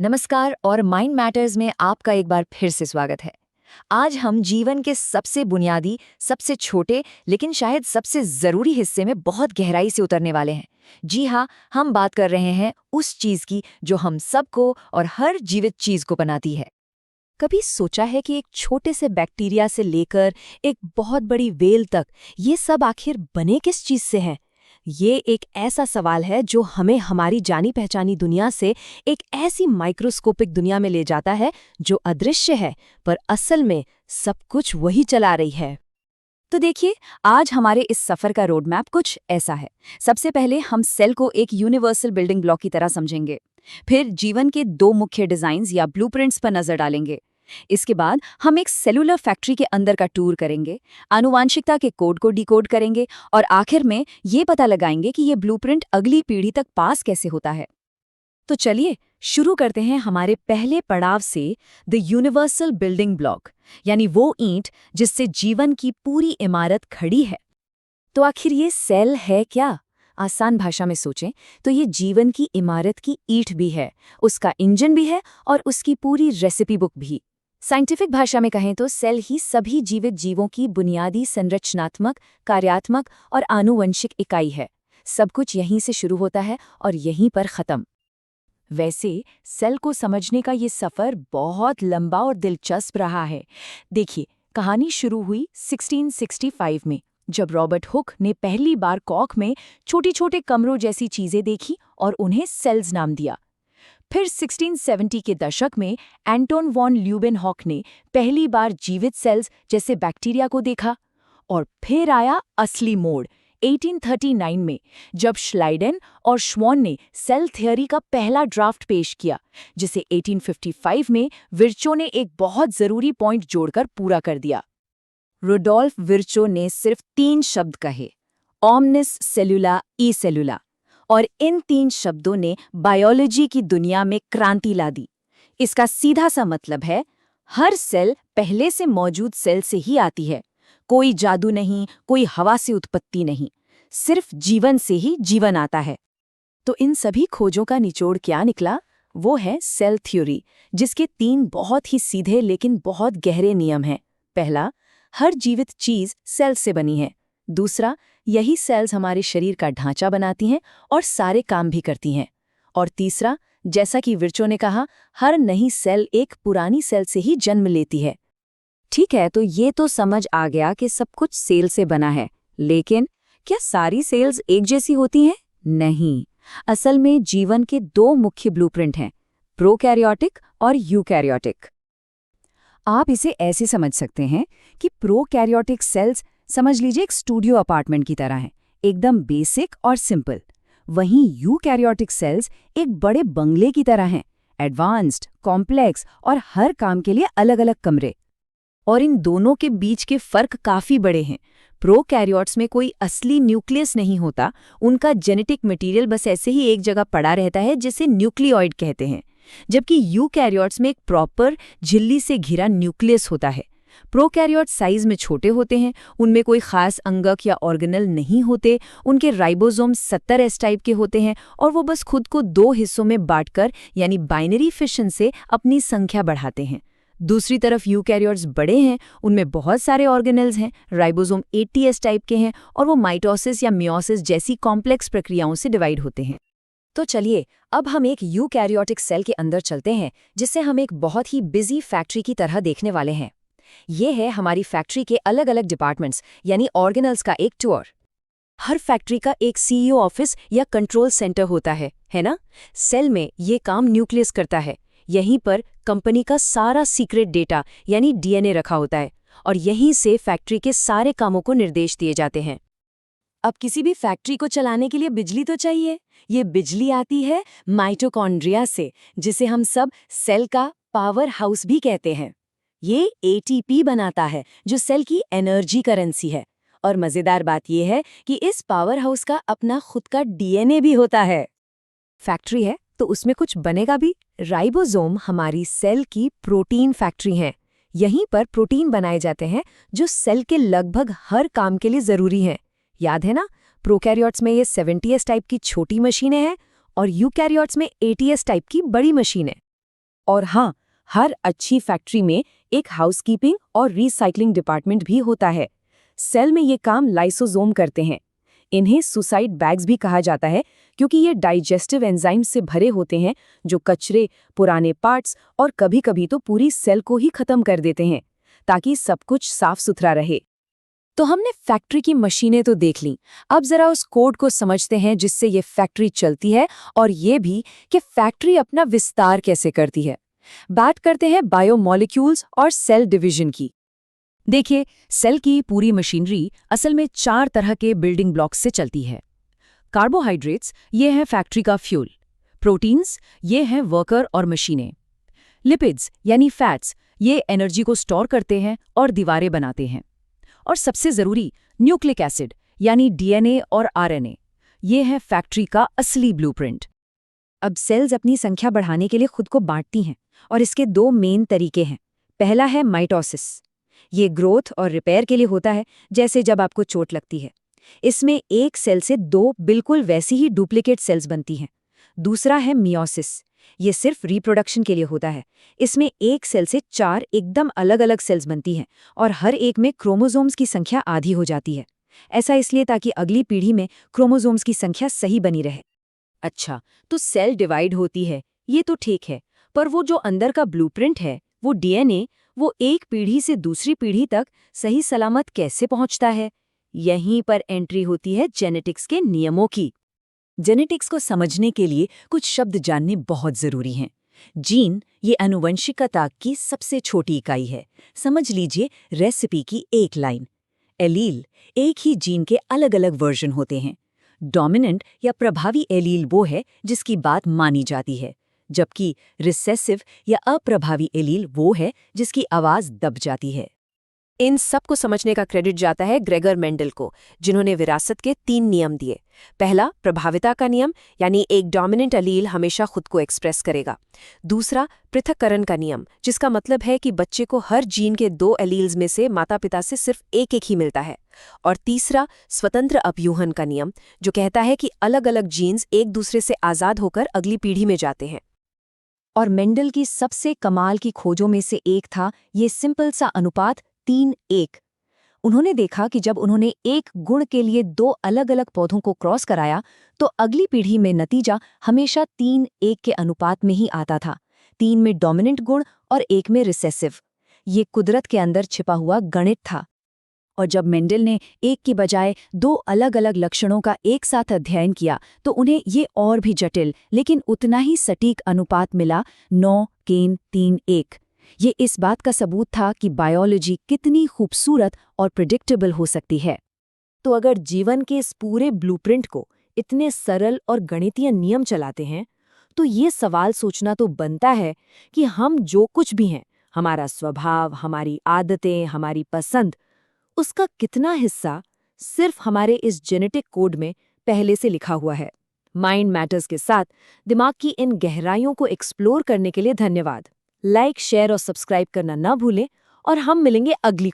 नमस्कार और mind matters में आपका एक बार फिर से स्वागत है। आज हम जीवन के सबसे बुनियादी, सबसे छोटे लेकिन शायद सबसे ज़रूरी हिस्से में बहुत गहराई से उतरने वाले हैं। जी हाँ, हम बात कर रहे हैं उस चीज़ की जो हम सबको और हर जीवित चीज़ को बनाती है। कभी सोचा है कि एक छोटे से बैक्टीरिया से लेकर एक बहुत बड़ी वेल तक ये सब आखिर बने किस चीज से हैं? ये एक ऐसा सवाल है जो हमें हमारी जानी पहचानी दुनिया से एक ऐसी माइक्रोस्कोपिक दुनिया में ले जाता है जो अदृश्य है, पर असल में सब कुछ वही चला रही है। तो देखिए, आज हमारे इस सफ़र का रोड मैप कुछ ऐसा है। सबसे पहले हम सेल को एक यूनिवर्सल बिल्डिंग ब्लॉक की तरह समझेंगे। फिर जीवन के दो मुख्य डिज़ाइंस या ब्लूप्रिंट्स पर नज़र डालेंगे। इसके बाद हम एक सेलुलर फैक्ट्री के अंदर का टूर करेंगे, आनुवांशिकता के कोड को डिकोड करेंगे और आखिर में ये पता लगाएंगे कि ये ब्लूप्रिंट अगली पीढ़ी तक पास कैसे होता है। तो चलिए शुरू करते हैं हमारे पहले पड़ाव से, द यूनिवर्सल बिल्डिंग ब्लॉक, यानी वो ईंट जिससे जीवन की पूरी इमारत खड़ी है। तो आखिर ये सेल है क्या? आसान भाषा में सोचें तो ये जीवन की इमारत की ईंट भी है, उसका इंजन भी है और उसकी पूरी रेसिपी बुक भी। साइंटिफिक भाषा में कहें तो सेल ही सभी जीवित जीवों की बुनियादी संरचनात्मक, कार्यात्मक और आनुवंशिक इकाई है। सब कुछ यहीं से शुरू होता है और यहीं पर खत्म। वैसे सेल को समझने का ये सफ़र बहुत लंबा और दिलचस्प रहा है। देखिए, कहानी शुरू हुई 1665 में, जब रॉबर्ट हुक ने पहली बार कॉक में छोटे-छोटे कमरों जैसी चीज़ें देखी और उन्हें सेल्स नाम दिया। फिर 1670 के दशक में एंटोन वॉन ल्यूबेनहॉक ने पहली बार जीवित सेल्स जैसे बैक्टीरिया को देखा। और फिर आया असली मोड़ 1839 में, जब श्लाइडेन और श्वॉन ने सेल थ्योरी का पहला ड्राफ्ट पेश किया, जिसे 1855 में विर्चो ने एक बहुत ज़रूरी पॉइंट जोड़कर पूरा कर दिया। रुडोल्फ विर्चो ने सिर्फ 3 शब्द कहे, ओमनिस सेलुला ई सेलुला, और इन 3 शब्दों ने बायोलॉजी की दुनिया में क्रांति ला दी। इसका सीधा सा मतलब है, हर सेल पहले से मौजूद सेल से ही आती है। कोई जादू नहीं, कोई हवा से उत्पत्ति नहीं, सिर्फ जीवन से ही जीवन आता है। तो इन सभी खोजों का निचोड़ क्या निकला? वो है सेल थ्योरी, जिसके 3 बहुत ही सीधे लेकिन बहुत गहरे नियम हैं। पहला, हर जीवित चीज सेल से बनी है। दूसरा, यही सेल्स हमारे शरीर का ढांचा बनाती हैं और सारे काम भी करती हैं। और तीसरा, जैसा कि विर्चो ने कहा, हर नई सेल एक पुरानी सेल से ही जन्म लेती है। ठीक है, तो ये तो समझ आ गया कि सब कुछ सेल से बना है, लेकिन क्या सारी सेल्स एक जैसी होती हैं? नहीं। असल में जीवन के 2 मुख्य ब्लूप्रिंट हैं, प्रोकैरियोटिक और यूकैरियोटिक। आप इसे ऐसे समझ सकते हैं कि प्रोकैरियोटिक सेल्स समझ लीजिए एक स्टूडियो अपार्टमेंट की तरह हैं, एकदम बेसिक और सिंपल। वहीं यूकैरियोटिक सेल्स एक बड़े बंगले की तरह हैं, एडवांस्ड, कॉम्प्लेक्स और हर काम के लिए अलग-अलग कमरे। और इन दोनों के बीच के फर्क काफी बड़े हैं। प्रोकैरियोट्स में कोई असली न्यूक्लियस नहीं होता, उनका जेनेटिक मटेरियल बस ऐसे ही एक जगह पड़ा रहता है, जिसे न्यूक्लियोइड कहते हैं। जबकि यूकैरियोट्स में एक प्रॉपर झिल्ली से घिरा न्यूक्लियस होता है। प्रोकैरियोट साइज में छोटे होते हैं, उनमें कोई खास अंगक या ऑर्गेनल नहीं होते, उनके राइबोसोम 70S टाइप के होते हैं और वो बस खुद को 2 हिस्सों में बांटकर यानी बाइनरी फिशन से अपनी संख्या बढ़ाते हैं। दूसरी तरफ यूकैरियोट्स बड़े हैं, उनमें बहुत सारे ऑर्गेनेल्स हैं, राइबोसोम 80S टाइप के हैं और वो माइटोसिस या मियोसिस जैसी कॉम्प्लेक्स प्रक्रियाओं से डिवाइड होते हैं। तो चलिए, अब हम एक यूकैरियोटिक सेल के अंदर चलते हैं, जिसे हम एक बहुत ही बिजी फैक्ट्री की तरह देखने वाले हैं। ये है हमारी फैक्ट्री के अलग-अलग डिपार्टमेंट्स यानी ऑर्गेनल्स का एक टूर। हर फैक्ट्री का एक CEO ऑफिस या कंट्रोल सेंटर होता है ना? सेल में ये काम न्यूक्लियस करता है। यहीं पर कंपनी का सारा सीक्रेट डेटा यानी DNA रखा होता है और यहीं से फैक्ट्री के सारे कामों को निर्देश दिए जाते हैं। अब किसी भी फैक्ट्री को चलाने के लिए बिजली तो चाहिए। ये बिजली आती है माइटोकॉन्ड्रिया से, जिसे हम सब सेल का पावर हाउस भी कहते हैं। ये ATP बनाता है, जो सेल की एनर्जी करेंसी है। और मज़ेदार बात यह है कि इस पावर हाउस का अपना खुद का DNA भी होता है। फैक्ट्री है तो उसमें कुछ बनेगा भी। राइबोसोम हमारी सेल की प्रोटीन फैक्ट्री है। यहीं पर प्रोटीन बनाए जाते हैं जो सेल के लगभग हर काम के लिए जरूरी हैं। याद है ना, प्रोकैरियोट्स में ये 70S टाइप की छोटी मशीनें हैं और यूकैरियोट्स में 80S टाइप की बड़ी मशीनें। और हाँ, हर अच्छी फैक्ट्री में एक हाउसकीपिंग और रीसाइक्लिंग डिपार्टमेंट भी होता है। सेल में ये काम लाइसोसोम करते हैं। इन्हें सुसाइड बैग्स भी कहा जाता है क्योंकि ये डाइजेस्टिव एंजाइम से भरे होते हैं जो कचरे, पुराने पार्ट्स और कभी-कभी तो पूरी सेल को ही खत्म कर देते हैं ताकि सब कुछ साफ सुथरा रहे। तो हमने फैक्ट्री की मशीनें तो देख लीं, अब जरा उस कोड को समझते हैं जिससे ये फैक्ट्री चलती है और ये भी कि फैक्ट्री अपना विस्तार कैसे करती है। बात करते हैं बायोमॉलिक्यूल्स और सेल डिवीजन की। देखिए, सेल की पूरी मशीनरी असल में 4 तरह के बिल्डिंग ब्लॉक्स से चलती है। कार्बोहाइड्रेट्स, ये हैं फैक्ट्री का फ्यूल। प्रोटीन्स, ये हैं वर्कर और मशीनें। लिपिड्स यानी फैट्स, ये एनर्जी को स्टोर करते हैं और दीवारें बनाते हैं। और सबसे जरूरी न्यूक्लिक एसिड यानी डीएनए और आरएनए, ये है फैक्ट्री का असली ब्लूप्रिंट। अब सेल्स अपनी संख्या बढ़ाने के लिए खुद को बांटती हैं और इसके 2 मेन तरीके हैं। पहला है माइटोसिस। ये ग्रोथ और रिपेयर के लिए होता है, जैसे जब आपको चोट लगती है। इसमें एक सेल से 2 बिल्कुल वैसी ही डुप्लीकेट सेल्स बनती हैं। दूसरा है मियोसिस। ये सिर्फ रिप्रोडक्शन के लिए होता है। इसमें एक सेल से 4 एकदम अलग-अलग सेल्स बनती हैं और हर एक में क्रोमोसोम्स की संख्या आधी हो जाती है। ऐसा इसलिए ताकि अगली पीढ़ी में क्रोमोसोम्स की संख्या सही बनी रहे। अच्छा, तो सेल डिवाइड होती है, ये तो ठीक है, पर वो जो अंदर का ब्लूप्रिंट है, वो डीएनए, वो एक पीढ़ी से दूसरी पीढ़ी तक सही सलामत कैसे पहुंचता है? यहीं पर एंट्री होती है जेनेटिक्स के नियमों की। जेनेटिक्स को समझने के लिए कुछ शब्द जानने बहुत जरूरी हैं। जीन, ये आनुवंशिकता की सबसे छोटी इकाई है। समझ लीजिए रेसिपी की एक लाइन। एलील, एक ही जीन के अलग-अलग वर्जन होते हैं। डोमिनेंट या प्रभावी एलील वो है जिसकी बात मानी जाती है, जबकि रिसेसिव या अप्रभावी एलील वो है जिसकी आवाज दब जाती है। इन सब को समझने का क्रेडिट जाता है ग्रेगर मेंडल को, जिन्होंने विरासत के 3 नियम दिए। पहला, प्रभाविता का नियम, यानी एक डोमिनेंट अलील हमेशा खुद को एक्सप्रेस करेगा। दूसरा, पृथक्करण का नियम, जिसका मतलब है कि बच्चे को हर जीन के 2 एलील्स में से माता-पिता से सिर्फ एक ही मिलता है। और तीसरा, स्वतंत्र अपयूहन का नियम, जो कहता है कि अलग-अलग जीन्स एक दूसरे से आज़ाद होकर अगली पीढ़ी में जाते हैं। और मेंडल की सबसे कमाल की खोजों में से एक था ये सिंपल सा अनुपात 3:1। उन्होंने देखा कि जब उन्होंने एक गुण के लिए 2 अलग-अलग पौधों को क्रॉस कराया, तो अगली पीढ़ी में नतीजा हमेशा 3:1 के अनुपात में ही आता था। 3 में डोमिनेंट गुण और 1 में रिसेसिव। ये कुदरत के अंदर छिपा हुआ गणित था। और जब मेंडल ने एक की बजाय 2 अलग-अलग लक्षणों का एक साथ अध्ययन किया, तो उन्हें ये और भी जटिल लेकिन उतना ही सटीक अनुपात मिला, 9:3:1। ये इस बात का सबूत था कि बायोलॉजी कितनी खूबसूरत और प्रिडिक्टेबल हो सकती है। तो अगर जीवन के इस पूरे ब्लूप्रिंट को इतने सरल और गणितीय नियम चलाते हैं, तो ये सवाल सोचना तो बनता है कि हम जो कुछ भी हैं, हमारा स्वभाव, हमारी आदतें, हमारी पसंद, उसका कितना हिस्सा सिर्फ हमारे इस जेनेटिक कोड में पहले से लिखा हुआ है। माइंड मैटर्स के साथ दिमाग की इन गहराइयों को एक्सप्लोर करने के लिए धन्यवाद। लाइक, शेयर और सब्सक्राइब करना ना भूलें और हम मिलेंगे अगली